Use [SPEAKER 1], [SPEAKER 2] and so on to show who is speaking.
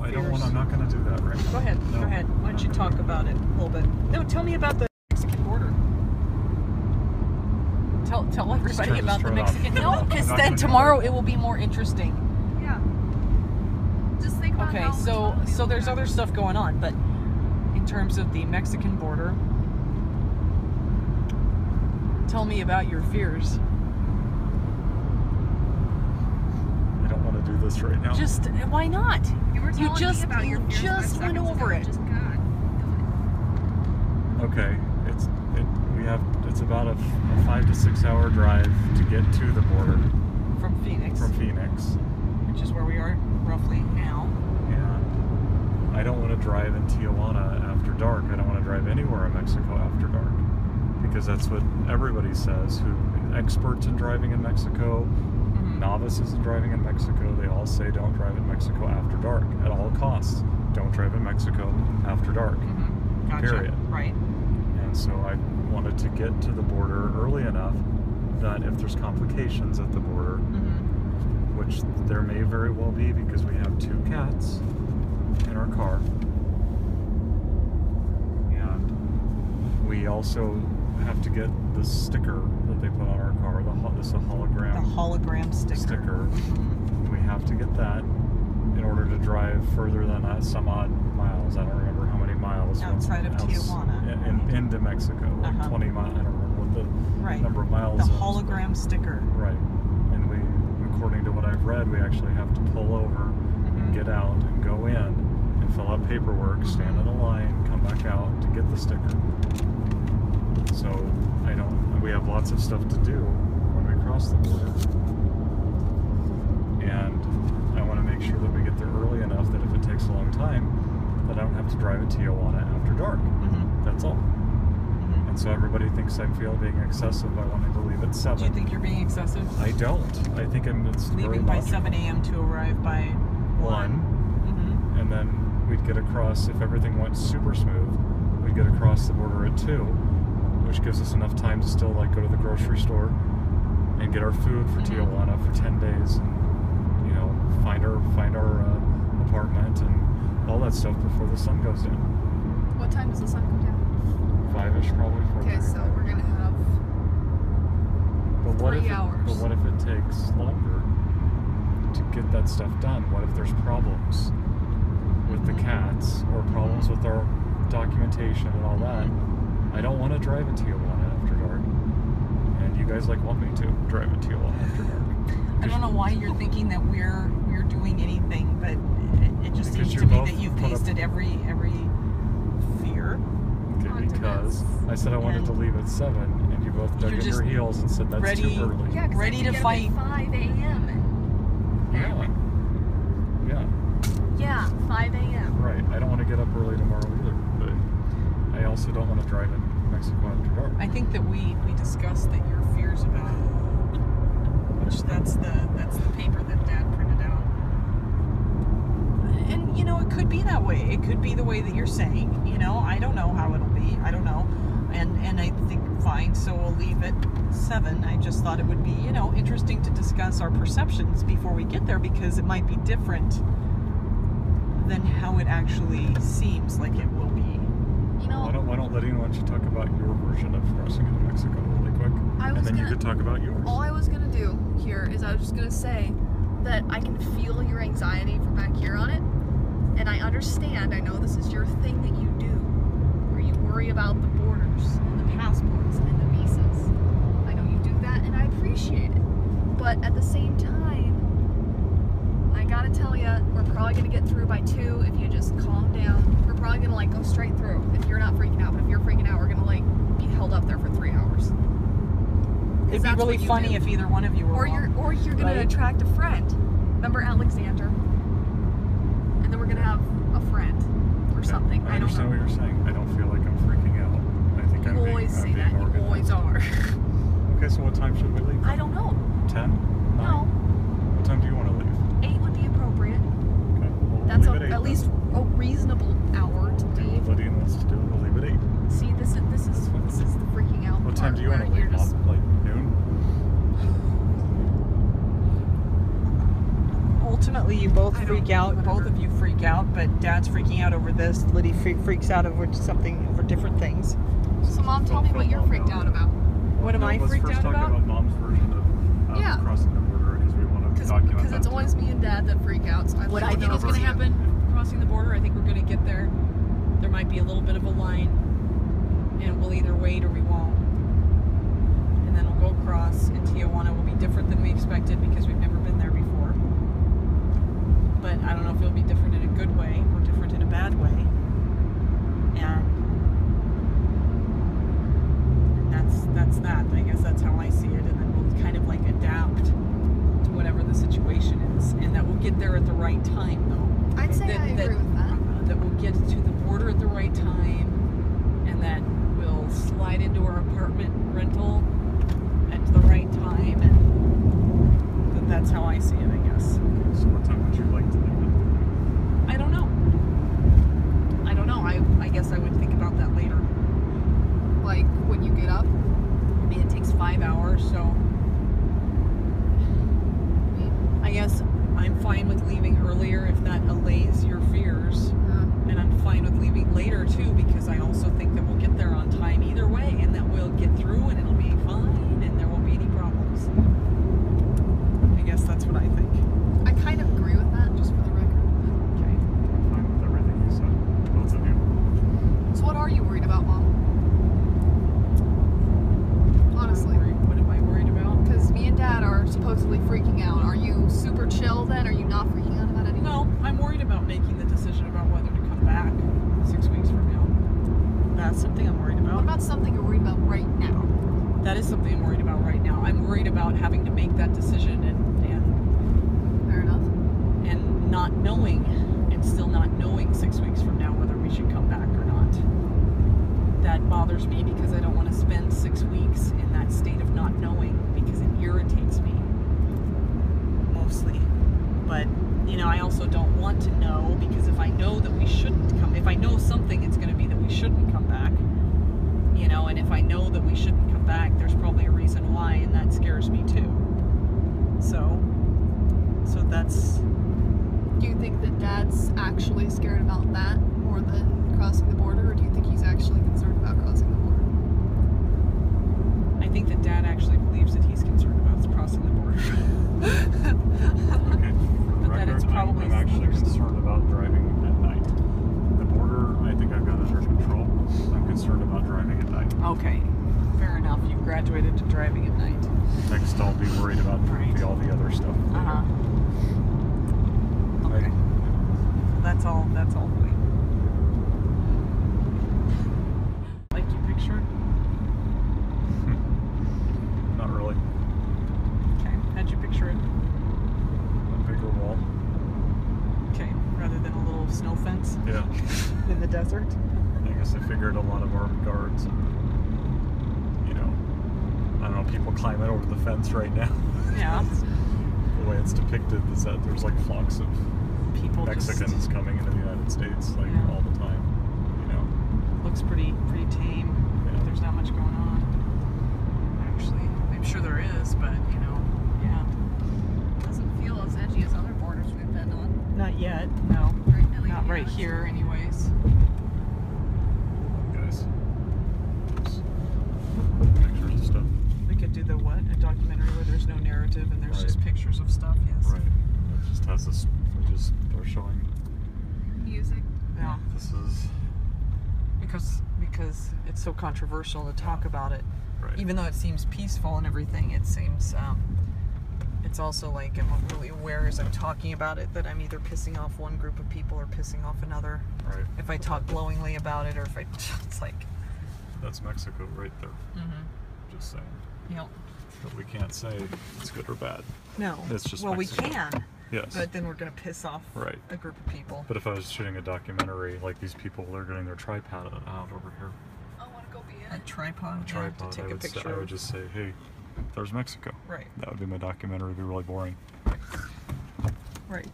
[SPEAKER 1] I don't want. I'm not going to do that right now.
[SPEAKER 2] Go ahead.
[SPEAKER 1] No.
[SPEAKER 2] Go ahead. Why don't you talk about it a little bit? No, tell me about the Mexican border. Tell everybody about the Mexican. No, because then tomorrow it will be more interesting.
[SPEAKER 3] Yeah. Just think about
[SPEAKER 2] Okay, so there's other stuff going on, but in terms of the Mexican border, tell me about your fears.
[SPEAKER 1] I don't want to do this right now.
[SPEAKER 2] Just why not?
[SPEAKER 3] You were telling me about your fears
[SPEAKER 2] just
[SPEAKER 3] 5
[SPEAKER 2] went
[SPEAKER 3] seconds
[SPEAKER 2] over
[SPEAKER 3] ago.
[SPEAKER 2] it.
[SPEAKER 3] Just God.
[SPEAKER 1] Okay, it's about a 5 to 6 hour drive to get to the border
[SPEAKER 2] From Phoenix, which is where we are roughly now.
[SPEAKER 1] And I don't want to drive in Tijuana after dark. I don't want to drive anywhere in Mexico after dark, because that's what everybody says. Experts in driving in Mexico, novices in driving in Mexico, they all say don't drive in Mexico after dark at all costs. Don't drive in Mexico after dark.
[SPEAKER 2] Gotcha.
[SPEAKER 1] Period.
[SPEAKER 2] Right.
[SPEAKER 1] And so I wanted to get to the border early enough that if there's complications at the border, which there may very well be because we have 2 cats in our car, and we also have to get the sticker that they put on our car, this hologram.
[SPEAKER 2] The hologram sticker.
[SPEAKER 1] We have to get that in order to drive further than some odd miles. I don't remember how many miles.
[SPEAKER 2] Outside of Tijuana.
[SPEAKER 1] Into Mexico. Like 20 miles. I don't remember what the number of miles
[SPEAKER 2] The
[SPEAKER 1] is,
[SPEAKER 2] hologram sticker.
[SPEAKER 1] Right. And we, according to what I've read, we actually have to pull over and get out and go in and fill out paperwork, stand in a line, come back out to get the sticker. So we have lots of stuff to do when we cross the border. And I want to make sure that we get there early enough that if it takes a long time, that I don't have to drive in Tijuana after dark. That's all. And so everybody thinks I'm being excessive by wanting to leave at 7.
[SPEAKER 2] Do you think you're being excessive?
[SPEAKER 1] I don't. I think it's
[SPEAKER 2] leaving by 7 a.m. to arrive by 1.
[SPEAKER 1] And then we'd get across, if everything went super smooth, we'd get across the border at 2, which gives us enough time to still go to the grocery store and get our food for Tijuana for 10 days, and find our apartment and all that stuff before the sun goes in.
[SPEAKER 3] What time does the sun come down?
[SPEAKER 1] 5-ish probably.
[SPEAKER 3] Okay, so we're gonna have 3 hours.
[SPEAKER 1] But what if it takes longer to get that stuff done? What if there's problems with the cats or problems with our documentation and all that? I don't want to drive in Tijuana after dark, and you guys want me to drive in Tijuana after dark.
[SPEAKER 2] I don't know why you're thinking that we're doing anything, but it just seems to me that you've pasted every fear.
[SPEAKER 1] Okay, because I said I wanted to leave at 7, and you both dug in your heels and said that's too early.
[SPEAKER 3] Yeah,
[SPEAKER 2] ready to fight.
[SPEAKER 3] 5 a.m. Yeah, 5 a.m.
[SPEAKER 1] Right. I don't want to get up early tomorrow either, but I also don't want to drive in Mexico after dark.
[SPEAKER 2] I think that we discussed that your fears about, which that's the paper that Dad printed out. And it could be that way. It could be the way that you're saying. I don't know how it'll be. I don't know. And I think fine, so we'll leave at 7. I just thought it would be, interesting to discuss our perceptions before we get there, because it might be different than how it actually seems like it will be.
[SPEAKER 1] Why don't you talk about your version of crossing into Mexico really quick, and then you could talk about yours.
[SPEAKER 3] All I was gonna do here is I was just gonna say that I can feel your anxiety from back here on it, and I understand. I know this is your thing that you do, where you worry about the borders and the passports and the visas. I know you do that, and I appreciate it. But at the same time, I gotta tell you, we're probably gonna get through by 2 if you just calm down. We're probably gonna go straight through if you're not freaking out. But if you're freaking out, we're gonna be held up there for 3 hours.
[SPEAKER 2] It'd be really funny if either one of you were wrong.
[SPEAKER 3] Or you're gonna attract a friend. Remember Alexander? And then we're gonna have a friend or something.
[SPEAKER 1] I understand what you're saying. I don't feel like I'm freaking out. I think I'm being
[SPEAKER 3] always say that. You always are.
[SPEAKER 1] Okay, so what time should we leave?
[SPEAKER 3] I don't know.
[SPEAKER 1] 10? 9?
[SPEAKER 3] No.
[SPEAKER 1] What time do you want to leave?
[SPEAKER 3] 8 would be appropriate.
[SPEAKER 1] Okay. Well,
[SPEAKER 3] That's
[SPEAKER 1] at
[SPEAKER 3] least a reasonable hour to
[SPEAKER 1] do
[SPEAKER 3] leave.
[SPEAKER 1] what Lydia wants to do. We'll leave at 8.
[SPEAKER 3] See, this is the freaking out.
[SPEAKER 1] What time do you want to leave? Noon?
[SPEAKER 2] ultimately you both
[SPEAKER 3] I
[SPEAKER 2] freak
[SPEAKER 3] don't-
[SPEAKER 2] out.
[SPEAKER 3] whatever.
[SPEAKER 2] Both of you freak out, but Dad's freaking out over this. Liddy freaks out over different things.
[SPEAKER 3] So, Mom, tell me what you're freaked out about.
[SPEAKER 2] What am I freaked out
[SPEAKER 1] Let's first talk
[SPEAKER 2] about?
[SPEAKER 1] about Mom's version of
[SPEAKER 3] Yeah.
[SPEAKER 1] crossing the border because we want to document
[SPEAKER 3] Because
[SPEAKER 1] that
[SPEAKER 3] it's
[SPEAKER 1] too.
[SPEAKER 3] always me and Dad that freak out. So
[SPEAKER 2] What
[SPEAKER 3] like
[SPEAKER 2] I
[SPEAKER 3] to
[SPEAKER 2] think
[SPEAKER 3] know
[SPEAKER 2] is going to
[SPEAKER 3] from you.
[SPEAKER 2] happen crossing the border, I think we're going to get there. There might be a little bit of a line, and we'll either wait or we won't. And then we'll go across, and Tijuana will be different than we expected because we've never been there before. But I don't know if it'll be different in a good way or different in a bad way. And that's that. I guess that's how I see it. And then we'll kind of like adapt to whatever the situation is, and that we'll get there at the right time, though.
[SPEAKER 3] I'd say I agree with that.
[SPEAKER 2] That we'll get to the border at the right time, and that we'll slide into our apartment rental at the right time, and that's how I see it, I guess.
[SPEAKER 1] So what time would you like to leave it?
[SPEAKER 2] I don't know. I guess I would think about that later.
[SPEAKER 3] Like when you get up.
[SPEAKER 2] I mean, it takes 5 hours, so I guess I'm fine with leaving earlier if that allays your fears. And I'm fine with leaving later too, because I also think that we'll get there on time either way, and that we'll get through and it'll be fine and there won't be any problems. I guess that's what I think.
[SPEAKER 3] I kind of agree with that, just for the record.
[SPEAKER 2] Okay.
[SPEAKER 1] I'm fine with everything you said. Both of you.
[SPEAKER 3] So what are you worried about, Mom? Honestly.
[SPEAKER 2] What am I worried about?
[SPEAKER 3] Because me and Dad are supposedly freaking out. Are you super chill then? Are you not freaking out about anything?
[SPEAKER 2] No, I'm worried about making the decision about whether to come back 6 weeks from now. That's something I'm worried about.
[SPEAKER 3] What about something you're worried about right now?
[SPEAKER 2] That is something I'm worried about right now. I'm worried about having to make that decision and
[SPEAKER 3] Fair enough.
[SPEAKER 2] not knowing, and still not knowing 6 weeks from now whether we should come back or not. That bothers me because I don't want to spend 6 weeks in that state of not knowing, because it irritates me mostly. But I also don't want to know, because if I know that we shouldn't come, if I know something, it's going to be that we shouldn't come back. And if I know that we shouldn't come back, there's probably a reason why, and that scares me too. So that's...
[SPEAKER 3] Do you think that Dad's actually scared about that more than crossing the border, or do you think he's actually concerned about crossing the border?
[SPEAKER 2] I think that Dad actually believes that he's concerned about crossing the border.
[SPEAKER 1] Okay. For the
[SPEAKER 2] But that it's
[SPEAKER 1] record,
[SPEAKER 2] probably
[SPEAKER 1] I'm actually
[SPEAKER 2] some other stuff.
[SPEAKER 1] concerned about driving at night. The border, I think I've got under control. I'm concerned about driving at night.
[SPEAKER 2] Okay, fair enough. You graduated to driving at night.
[SPEAKER 1] Next, I'll be worried about
[SPEAKER 2] Right.
[SPEAKER 1] all the other stuff.
[SPEAKER 2] Uh-huh. Okay. That's all for me. Like you pictured?
[SPEAKER 1] Not really.
[SPEAKER 2] Okay. How'd you picture it?
[SPEAKER 1] A bigger wall.
[SPEAKER 2] Okay. Rather than a little snow fence
[SPEAKER 1] Yeah.
[SPEAKER 2] in the desert?
[SPEAKER 1] I guess I figured a lot of armed guards. I don't know, people climbing over the fence right now.
[SPEAKER 2] Yeah.
[SPEAKER 1] The way it's depicted is that there's like flocks of
[SPEAKER 2] People
[SPEAKER 1] Mexicans
[SPEAKER 2] just...
[SPEAKER 1] coming into the United States
[SPEAKER 2] Yeah.
[SPEAKER 1] all the time.
[SPEAKER 2] Looks pretty tame.
[SPEAKER 1] Yeah.
[SPEAKER 2] There's not much going on. Actually, I'm sure there is, but yeah.
[SPEAKER 3] Doesn't feel as edgy as other borders we've been on.
[SPEAKER 2] Not yet. No. Not right
[SPEAKER 3] yet.
[SPEAKER 2] here, anyways.
[SPEAKER 1] Guys, there's pictures and stuff.
[SPEAKER 2] We could do the what? A documentary where there's no narrative and there's
[SPEAKER 1] Right.
[SPEAKER 2] just pictures of stuff. Yes.
[SPEAKER 1] Right. It just has this. They're showing.
[SPEAKER 3] Music.
[SPEAKER 2] Yeah.
[SPEAKER 1] This is
[SPEAKER 2] Because it's so controversial to talk about it.
[SPEAKER 1] right.
[SPEAKER 2] Even though it seems peaceful and everything, it seems it's also like I'm really aware as I'm talking about it that I'm either pissing off one group of people or pissing off another.
[SPEAKER 1] Right.
[SPEAKER 2] If I talk glowingly about it, or if it's like.
[SPEAKER 1] That's Mexico right there.
[SPEAKER 2] Mm-hmm.
[SPEAKER 1] Just saying.
[SPEAKER 2] Yep.
[SPEAKER 1] But we can't say it's good or bad.
[SPEAKER 2] No.
[SPEAKER 1] It's just
[SPEAKER 2] well,
[SPEAKER 1] Mexico.
[SPEAKER 2] we can.
[SPEAKER 1] Yes.
[SPEAKER 2] But then we're gonna piss off
[SPEAKER 1] Right.
[SPEAKER 2] a group of people.
[SPEAKER 1] But if I was shooting a documentary, like these people, they're getting their tripod out over here.
[SPEAKER 3] I want to go be
[SPEAKER 2] A tripod. Yeah,
[SPEAKER 1] Tripod.
[SPEAKER 2] to take
[SPEAKER 1] I
[SPEAKER 2] a
[SPEAKER 1] would,
[SPEAKER 2] picture.
[SPEAKER 1] I would just say, hey, there's Mexico.
[SPEAKER 2] Right.
[SPEAKER 1] That would be my documentary. It'd be really boring.
[SPEAKER 2] Right.